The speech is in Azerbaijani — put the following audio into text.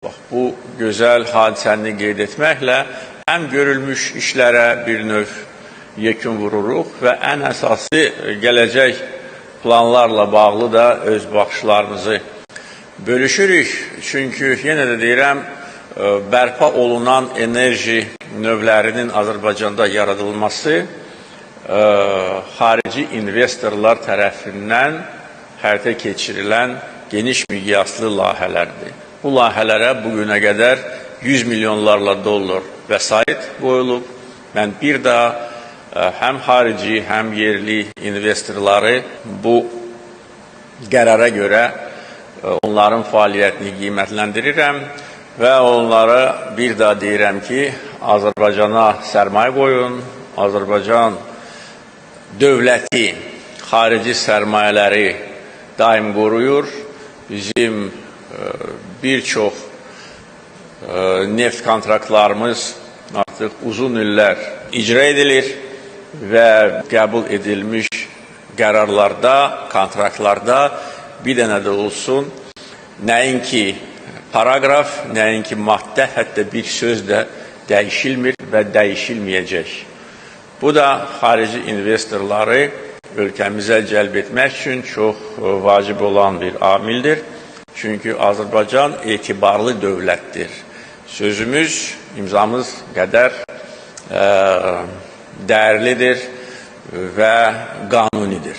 Bu gözəl hadisəni qeyd etməklə həm görülmüş işlərə bir növ yekun vururuq və ən əsası gələcək planlarla bağlı da öz baxışlarımızı bölüşürük. Çünki yenə də deyirəm, bərpa olunan enerji növlərinin Azərbaycanda yaradılması xarici investorlar tərəfindən həyata keçirilən geniş miqyaslı layihələrdir. Bu layihələrə bugünə qədər 100 milyonlarla dollar vəsait qoyulub. Mən bir daha həm xarici, həm yerli investorları bu qərara görə onların fəaliyyətini qiymətləndirirəm və onlara bir daha deyirəm ki, Azərbaycana sərmayə qoyun, Azərbaycan dövləti xarici sərmayələri daim qoruyur. Bizim bir çox neft kontraktlarımız artıq uzun illər icra edilir və qəbul edilmiş qərarlarda, kontraktlarda bir dənə də olsun, nəinki paragraf, nəinki maddə, hətta bir söz də dəyişilmir və dəyişilməyəcək. Bu da xarici investorları ölkəmizə cəlb etmək üçün çox vacib olan bir amildir. Çünki Azərbaycan etibarlı dövlətdir. Sözümüz, imzamız qədər dəyərlidir və qanunidir.